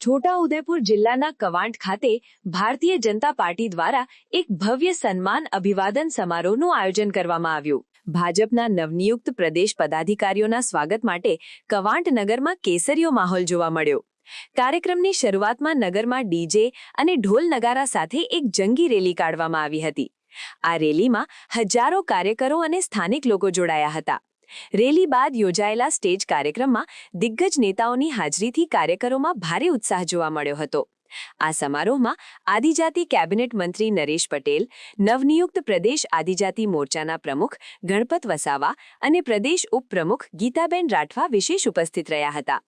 છોટાઉદેપુર જિલ્લાના કવાંટ ખાતે ભારતીય જનતા પાર્ટી દ્વારા એક ભવ્ય સન્માન અભિવાદન સમારોહનું આયોજન કરવામાં આવ્યું। ભાજપના નવનિયુક્ત પ્રદેશ પદાધિકારીઓના સ્વાગત માટે કવાંટ નગરમાં કેસરીયો માહોલ જોવા મળ્યો। કાર્યક્રમની શરૂઆતમાં નગરમાં ડીજે અને ઢોલ નગારા સાથે એક જંગી રેલી કાઢવામાં આવી હતી। આ રેલીમાં હજારો કાર્યકરો અને સ્થાનિક લોકો જોડાયા હતા। રેલી બાદ યોજાયેલા સ્ટેજ કાર્યક્રમમાં દિગ્ગજ નેતાઓની હાજરીથી કાર્યકરોમાં ભારે ઉત્સાહ જોવા મળ્યો હતો। આ સમારોહમાં આદિજાતિ કેબિનેટ મંત્રી નરેશ પટેલ, નવનિયુક્ત પ્રદેશ આદિજાતિ મોરચાના પ્રમુખ ગણપત વસાવા અને પ્રદેશ ઉપપ્રમુખ ગીતાબેન રાઠવા વિશેષ ઉપસ્થિત રહ્યા હતા।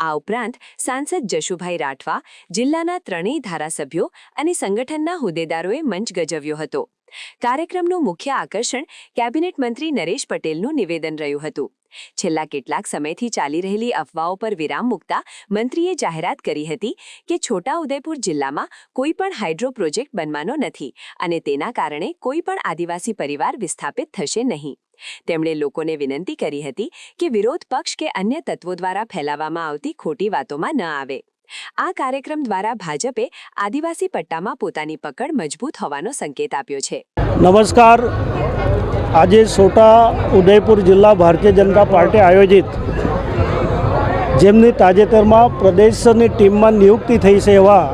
આ ઉપરાંત સાંસદ જશુભાઈ રાઠવા, જિલ્લાના ત્રણેય ધારાસભ્યો અને સંગઠનના હોદ્દેદારોએ મંચ ગજવ્યો હતો। કાર્યક્રમનું મુખ્ય આકર્ષણ કેબિનેટ મંત્રી નરેશ પટેલનું નિવેદન રહ્યું હતું। છેલ્લા કેટલાક સમયથી ચાલી રહેલી અફવાઓ પર વિરામ મૂકતા મંત્રીએ જાહેરાત કરી હતી કે છોટાઉદેપુર જિલ્લામાં કોઈ પણ હાઇડ્રો પ્રોજેક્ટ બનવાનો નથી અને તેના કારણે કોઈ પણ આદિવાસી પરિવાર વિસ્થાપિત થશે નહીં। તેમણે લોકોને વિનંતી કરી હતી કે વિરોધ પક્ષ કે અન્ય તત્વો દ્વારા ફેલાવવામાં આવતી ખોટી વાતોમાં ન આવે। આ કાર્યક્રમ દ્વારા ભાજપે આદિવાસી પટ્ટામાં પોતાની પકડ મજબૂત હોવાનો સંકેત આપ્યો છે। નમસ્કાર। આજે છોટાઉદેપુર જિલ્લા ભારતીય જનતા પાર્ટી આયોજિત જેમની તાજેતરમાં પ્રદેશની ટીમમાં નિયુક્તિ થઈ છે એવા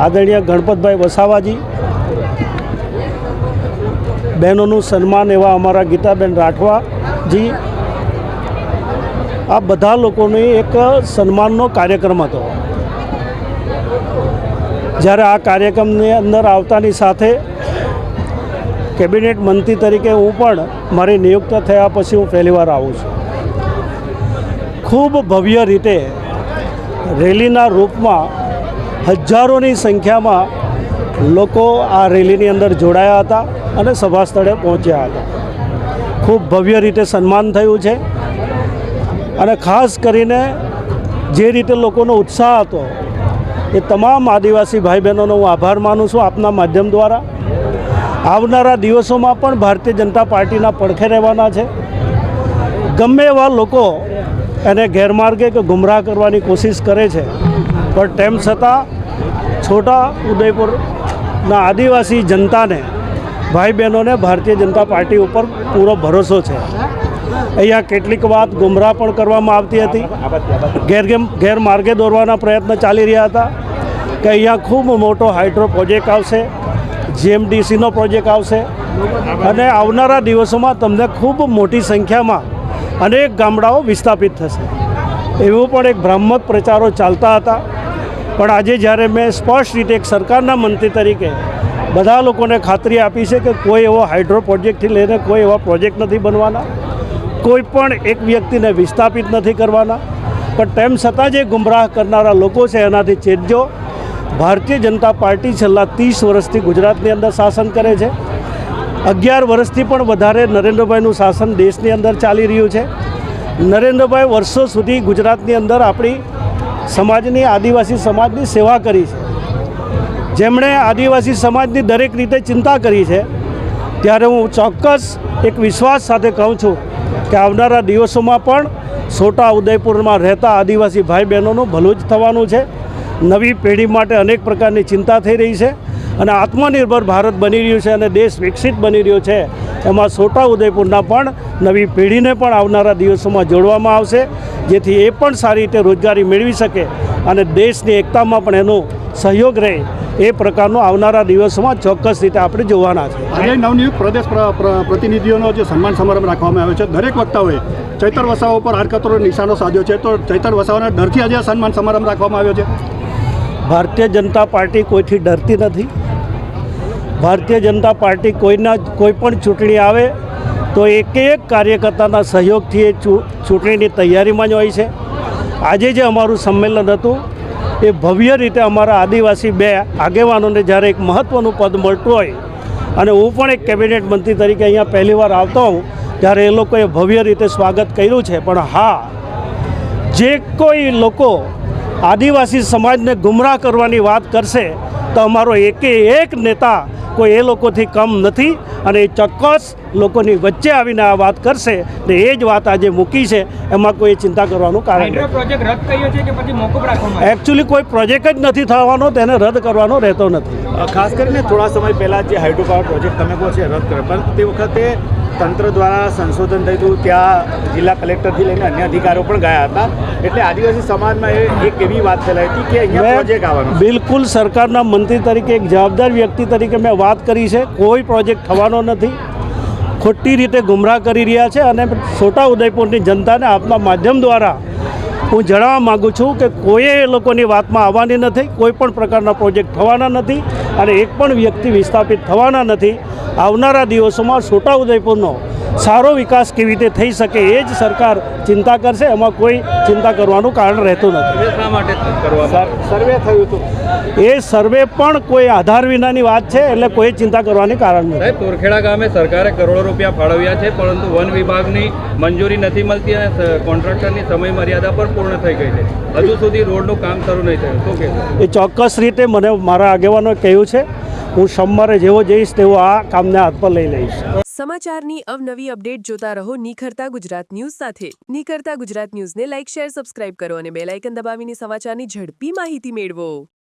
આદરણીય ગણપતભાઈ વસાવાજી, બહેનોનું સન્માન એવા અમારા ગીતાબેન રાઠવાજી, આ બધા લોકોની એક સન્માનનો કાર્યક્રમ હતો। જ્યારે આ કાર્યક્રમની અંદર આવતાની સાથે કેબિનેટ મંત્રી તરીકે હું પણ મારી નિયુક્ત થયા પછી હું પહેલીવાર આવું છું। ખૂબ ભવ્ય રીતે રેલીના રૂપમાં હજારોની સંખ્યામાં લોકો આ રેલીની અંદર જોડાયા હતા અને સભા સ્થળે પહોંચ્યા હતા। ખૂબ ભવ્ય રીતે સન્માન થયું છે અને ખાસ કરીને જે રીતે લોકોનો ઉત્સાહ હતો એ તમામ આદિવાસી ભાઈ બહેનોનો હું આભાર માનું છું આપના માધ્યમ દ્વારા। આવનારા દિવસોમાં પણ ભારતીય જનતા પાર્ટીના પડખે રહેવાના છે। ગમે એવા લોકો એને ગેરમાર્ગે કે ગુમરાહ કરવાની કોશિશ કરે છે, પણ તેમ છતાં છોટાઉદેપુરના આદિવાસી જનતાને, ભાઈ બહેનોને ભારતીય જનતા પાર્ટી ઉપર પૂરો ભરોસો છે। અહીંયા કેટલીક વાત ગુમરાહ પણ કરવામાં આવતી હતી, ગેરમાર્ગે દોરવાના પ્રયત્ન ચાલી રહ્યા હતા કે અહીંયા ખૂબ મોટો હાઇડ્રો પ્રોજેક્ટ આવશે, જીએમડીસીનો પ્રોજેક્ટ આવશે અને આવનારા દિવસોમાં તમને ખૂબ મોટી સંખ્યામાં અનેક ગામડાઓ વિસ્થાપિત થશે, એવું પણ એક ભ્રામક પ્રચારો ચાલતા હતા। પણ આજે જ્યારે મેં સ્પષ્ટ રીતે એક સરકારના મંત્રી તરીકે બધા લોકોને ખાતરી આપી છે કે કોઈ એવો હાઇડ્રો પ્રોજેક્ટથી લઈને કોઈ એવા પ્રોજેક્ટ નથી બનવાના, કોઈ પણ એક વ્યક્તિને વિસ્થાપિત નથી કરવાના, પણ તેમ છતાં જે ગુમરાહ કરનારા લોકો છે એનાથી ચેતજો। ભારતીય જનતા પાર્ટી છેલ્લા 30 વર્ષથી ગુજરાતની અંદર શાસન કરે છે। 11 વર્ષથી પણ વધારે નરેન્દ્રભાઈનું શાસન દેશની અંદર ચાલી રહ્યું છે। નરેન્દ્રભાઈ વર્ષો સુધી ગુજરાતની અંદર આપણી સમાજની, આદિવાસી સમાજની સેવા કરી છે, જેમણે આદિવાસી સમાજની દરેક રીતે ચિંતા કરી છે। ત્યારે હું ચોક્કસ એક વિશ્વાસ સાથે કહું છું કે આવનારા દિવસોમાં પણ છોટાઉદેપુરમાં રહેતા આદિવાસી ભાઈ બહેનોનું ભલું જ થવાનું છે। નવી પેઢી માટે અનેક પ્રકારની ચિંતા થઈ રહી છે અને આત્મનિર્ભર ભારત બની રહ્યું છે અને દેશ વિકસિત બની રહ્યો છે, એમાં છોટાઉદેપુરના પણ નવી પેઢીને પણ આવનારા દિવસોમાં જોડવામાં આવશે, જેથી એ પણ સારી રીતે રોજગારી મેળવી શકે અને દેશની એકતામાં પણ એનો સહયોગ રહે, એ પ્રકારનો આવનારા દિવસોમાં ચોક્કસ રીતે આપણે જોવાના છે। આજે નવનિયુક્ત પ્રદેશ પ્રતિનિધિઓનો જે સન્માન સમારંભ રાખવામાં આવ્યો છે, દરેક વક્તાઓએ ચૈતર વસાવા ઉપર આડકતરો નિશાનો સાધ્યો છે, તો ચૈતર વસાવાના ડરથી આજે સન્માન સમારંભ રાખવામાં આવ્યો છે। ભારતીય જનતા પાર્ટી કોઈથી ડરતી નથી। ભારતીય જનતા પાર્ટી કોઈ પણ ચૂંટણી આવે તો એક કાર્યકર્તાના સહયોગથી એ ચૂંટણીની તૈયારીમાં જ હોય છે। આજે જે અમારું સંમેલન હતું એ ભવ્ય રીતે અમારા આદિવાસી બે આગેવાનોને જ્યારે એક મહત્ત્વનું પદ મળતું હોય અને હું પણ એક કેબિનેટ મંત્રી તરીકે અહીંયા પહેલીવાર આવતો હોઉં ત્યારે એ લોકોએ ભવ્ય રીતે સ્વાગત કર્યું છે। પણ હા, જે કોઈ લોકો આદિવાસી સમાજને ગુમરાહ કરવાની વાત કરશે તો અમારો એક નેતા કોઈ એ લોકોથી કમ નથી અને એ ચોક્કસ લોકોની વચ્ચે આવીને આ વાત કરશે ને એ જ વાત આજે મૂકી છે, એમાં કોઈ ચિંતા કરવાનું કારણ નથી. પ્રોજેક્ટ રદ કર્યો છે કે પછી મોકૂફ રાખવામાં એકચ્યુઅલી કોઈ પ્રોજેક્ટ જ નથી થવાનો, તેને રદ કરવાનો રહેતો નથી. ખાસ કરીને થોડા સમય પહેલાં જે હાઇડ્રો પાવર પ્રોજેક્ટ તમે કહો છે રદ કર્યો, પરંતુ તે વખતે તંત્ર દ્વારા સંશોધન થયું હતું, ત્યાં જિલ્લા કલેક્ટરથી લઈને અન્ય અધિકારીઓ પણ ગયા હતા, એટલે આદિવાસી સમાજમાં એક એવી વાત ફેલાઈ હતી કે અહીંયા પ્રોજેક્ટ આવવાનો. બિલકુલ સરકારના મંત્રી તરીકે, એક જવાબદાર વ્યક્તિ તરીકે મેં વાત કરી છે, કોઈ પ્રોજેક્ટ થવાનો નથી. ખોટી રીતે ગુમરાહ કરી રહ્યા છે અને છોટાઉદેપુરની જનતાને આપના માધ્યમ દ્વારા હું જણાવવા માગું છું કે કોઈએ એ લોકોની વાતમાં આવવાની નથી, કોઈ પણ પ્રકારના પ્રોજેક્ટ થવાના નથી અને એક પણ વ્યક્તિ વિસ્થાપિત થવાના નથી. આવનારા દિવસોમાં છોટાઉદેપુરનો સારો વિકાસ કેવી રીતે થઈ શકે એ જ સરકાર ચિંતા કરશે, એમાં કોઈ ચિંતા કરવાનું કારણ રહેતું નથી. શા માટે કરવામાં સર્વે થયું હતું, એ સર્વે પણ કોઈ આધાર વિનાની વાત છે, એટલે કોઈ ચિંતા કરવાની કારણ નથી. સાહેબ, તોરખેડા ગામે સરકારે કરોડો રૂપિયા ફાળવ્યા છે, પરંતુ વન વિભાગની મંજૂરી નથી મળતી અને કોન્ટ્રાક્ટરની સમય મર્યાદા પણ પૂર્ણ થઈ ગઈ છે. હજુ સુધી રોડનું કામ શરૂ નહીં થયું. શું કહેશો? એ ચોક્કસ રીતે મને મારા આગેવાનોએ કહ્યું છે, હું સોમવારે જેવો જઈશ તેવો આ કામને હાથ પર લઈ લઈશ. સમાચારની અવનવી અપડેટ જોતા રહો નિખરતા ગુજરાત ન્યૂઝ સાથે. નિખરતા ગુજરાત ન્યૂઝને લાઇક, શેર, સબસ્ક્રાઇબ કરો અને બેલ આઇકન દબાવીને સમાચારની ઝડપી માહિતી મેળવો.